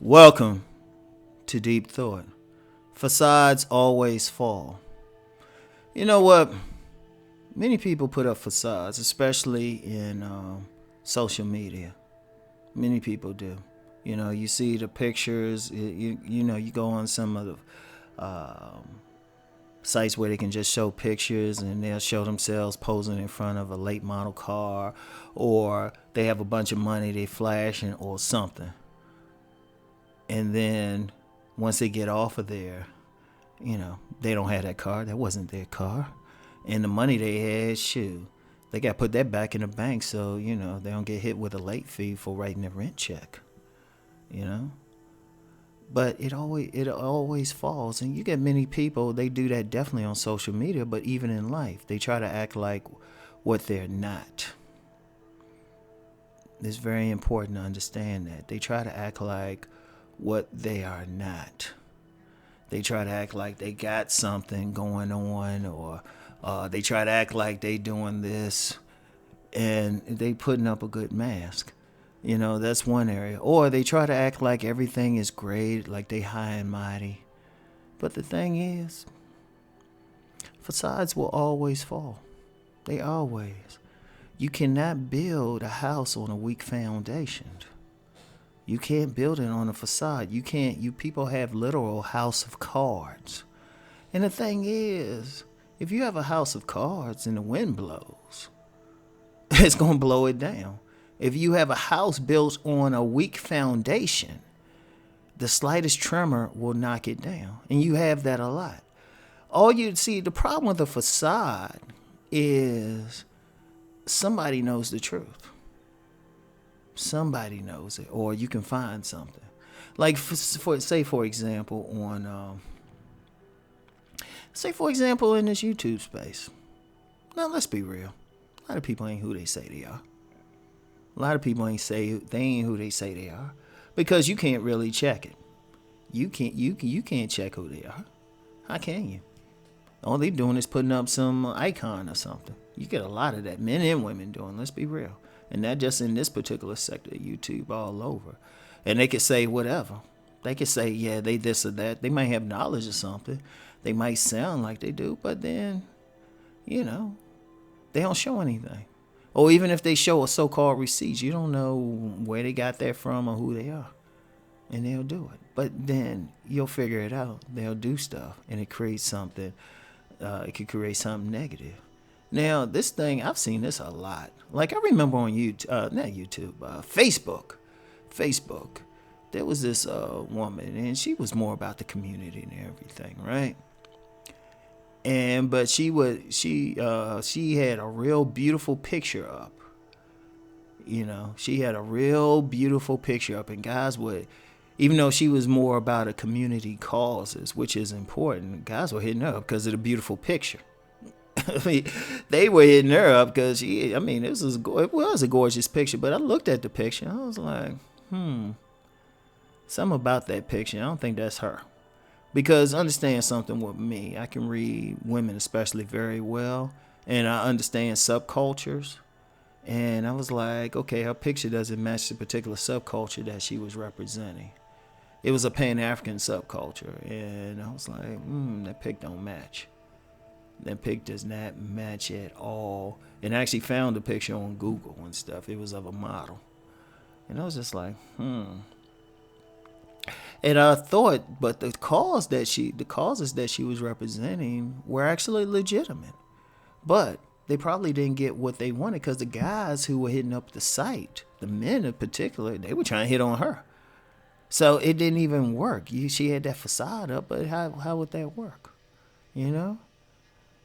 Welcome to Deep Thought. Facades always fall. You know what? Many people put up facades, especially in social media. Many people do. You know, you see the pictures. You go on some of the sites where they can just show pictures, and they'll show themselves posing in front of a late model car, or they have a bunch of money they flashing or something. And then once they get off of there, they don't have that car. That wasn't their car. And the money they had, they got to put that back in the bank so, they don't get hit with a late fee for writing a rent check, But it always falls. And you get many people, they do that definitely on social media, but even in life, they try to act like what they're not. It's very important to understand that. They try to act like what they are not. They try to act like they got something going on, or they try to act like they doing this, and they putting up a good mask. That's one area. Or they try to act like everything is great, like they high and mighty. But the thing is, facades will always fall. They always. You cannot build a house on a weak foundation. You can't build it on a facade. You people have literal house of cards. And the thing is, if you have a house of cards and the wind blows, it's going to blow it down. If you have a house built on a weak foundation, the slightest tremor will knock it down. And you have that a lot. The problem with a facade is somebody knows the truth. Somebody knows it, or you can find something. Like, for example, in this YouTube space. Now, let's be real. A lot of people ain't who they say they are. A lot of people ain't who they say they are, because you can't really check it. You can't check who they are. How can you? All they doing is putting up some icon or something. You get a lot of that, men and women doing. Let's be real. And not just in this particular sector of YouTube, all over. And they could say whatever. They could say, yeah, they this or that. They might have knowledge of something. They might sound like they do, but then, they don't show anything. Or even if they show a so-called receipt, you don't know where they got that from or who they are. And they'll do it. But then you'll figure it out. They'll do stuff, and it creates something. It could create something negative. Now, this thing, I've seen this a lot. Like, I remember on Facebook, there was this woman, and she was more about the community and everything, right? But she had a real beautiful picture up. She had a real beautiful picture up, and guys would, even though she was more about a community causes, which is important, guys were hitting her up because of the beautiful picture. I mean, they were hitting her up because it was a gorgeous picture. But I looked at the picture, I was like, something about that picture. I don't think that's her. Because understand something with me, I can read women especially very well, and I understand subcultures. And I was like, okay, her picture doesn't match the particular subculture that she was representing. It was a Pan-African subculture, and I was like, that pic don't match. That pic does not match at all. And I actually found the picture on Google and stuff. It was of a model. And I was just like, And I thought, but the causes that she was representing were actually legitimate. But they probably didn't get what they wanted, because the guys who were hitting up the site, the men in particular, they were trying to hit on her. So it didn't even work. She had that facade up, but how would that work?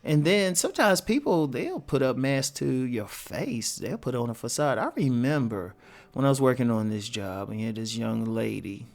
And then sometimes people, they'll put up masks to your face. They'll put on a facade. I remember when I was working on this job, and you had this young lady,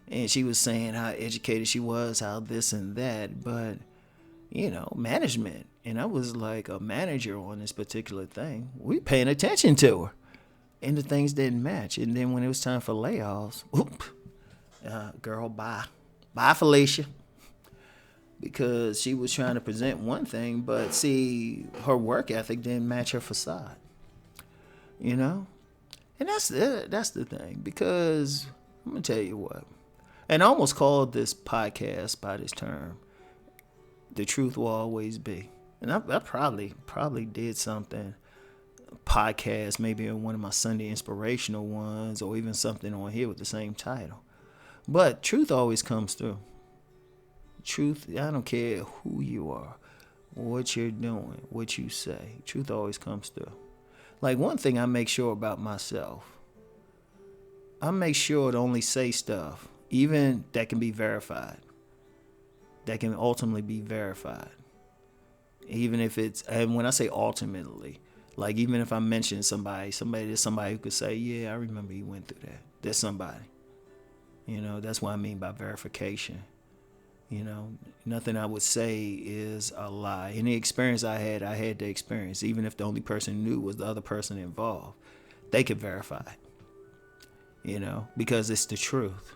and she was saying how educated she was, how this and that, but, management. And I was like a manager on this particular thing. We paying attention to her. And the things didn't match. And then when it was time for layoffs, Girl, bye. Bye, Felicia. Because she was trying to present one thing, but see, her work ethic didn't match her facade. You know? And that's the thing. Because, I'm going to tell you what. And I almost called this podcast by this term. The truth will always be. And I probably did something, podcast, maybe in one of my Sunday inspirational ones, or even something on here with the same title. But truth always comes through. Truth, I don't care who you are, what you're doing, what you say. Truth always comes through. Like, one thing I make sure about myself, I make sure to only say stuff, even that can be verified, that can ultimately be verified. Even if it's, and when I say ultimately, like, even if I mention somebody who could say, yeah, I remember you went through that. There's somebody. You know, that's what I mean by verification. You know, nothing I would say is a lie. Any experience I had the experience. Even if the only person knew was the other person involved, they could verify it. You know, because it's the truth.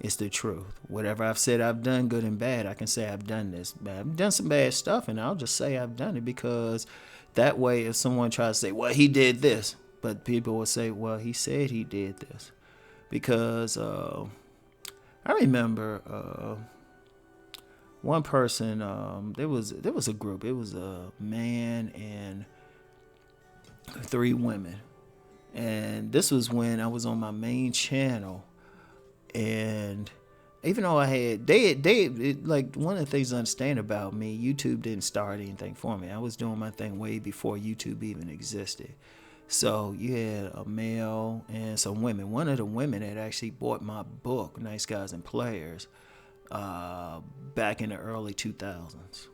It's the truth. Whatever I've said I've done, good and bad, I can say I've done this. I've done some bad stuff, and I'll just say I've done it, because that way, if someone tries to say, well, he did this, but people will say, well, he said he did this. Because I remember one person, there was a group. It was a man and 3 women. And this was when I was on my main channel. And even though I had, like, one of the things to understand about me, YouTube didn't start anything for me. I was doing my thing way before YouTube even existed. So you had a male and some women. One of the women had actually bought my book, Nice Guys and Players, back in the early 2000s.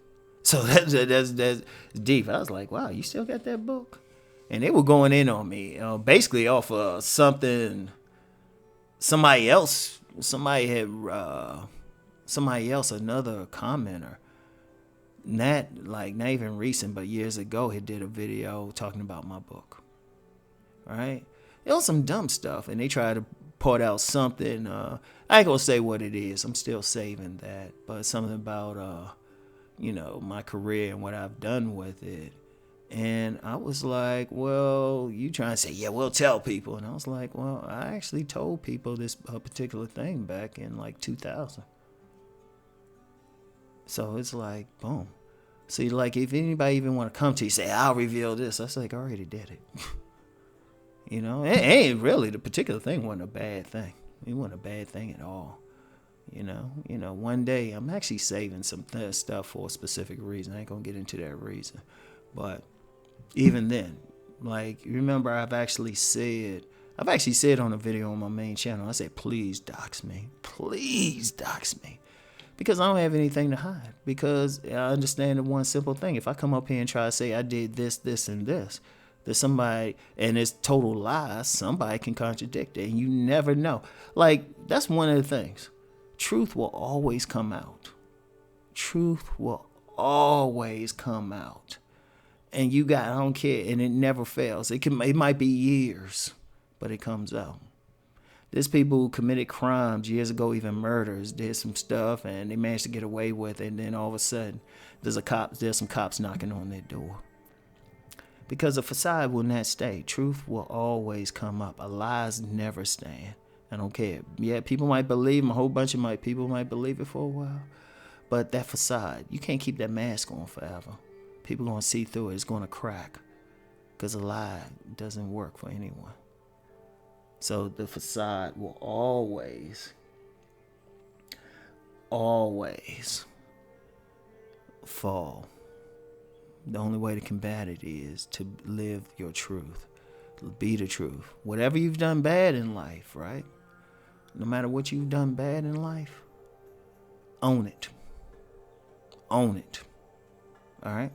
So that's deep. I was like, wow, you still got that book? And they were going in on me, basically off of something somebody else, another commenter, not even recent, but years ago, he did a video talking about my book. All right, it was some dumb stuff, and they tried to put out something. I ain't gonna say what it is. I'm still saving that, but something about my career and what I've done with it. And I was like, well, you trying to say, yeah, we'll tell people. And I was like, well, I actually told people this particular thing back in like 2000. So it's like, boom. See, like, if anybody even want to come to you, say, I'll reveal this. I was like, I already did it. It ain't really, the particular thing wasn't a bad thing. It wasn't a bad thing at all. One day I'm actually saving some stuff for a specific reason. I ain't going to get into that reason. But even then, like, remember, I've actually said on a video on my main channel, I said, please dox me. Please dox me. Because I don't have anything to hide. Because I understand the one simple thing. If I come up here and try to say I did this, this, and this, there's somebody, and it's total lies, somebody can contradict it. And you never know. Like, that's one of the things. Truth will always come out. Truth will always come out. And I don't care, and it never fails. It might be years, but it comes out. There's people who committed crimes years ago, even murders, did some stuff, and they managed to get away with it. And then all of a sudden, there's some cops knocking on their door. Because a facade will not stay. Truth will always come up. A lies never stand. I don't care. Yeah, people might believe them. A whole bunch of people might believe it for a while. But that facade, you can't keep that mask on forever. People are going to see through it. It's going to crack. Because a lie doesn't work for anyone. So the facade will always fall. The only way to combat it is to live your truth. Be the truth. Whatever you've done bad in life, right? No matter what you've done bad in life, own it. Own it. All right?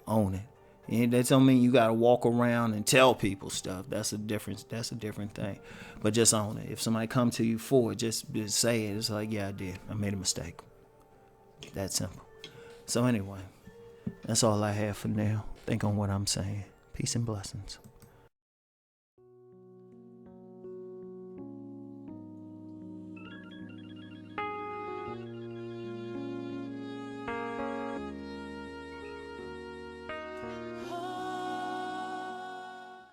Own it. And that don't mean you gotta walk around and tell people stuff. That's a different thing. But just own it. If somebody come to you for it, just say it. It's like, yeah, I did. I made a mistake. That simple. So anyway, that's all I have for now. Think on what I'm saying. Peace and blessings.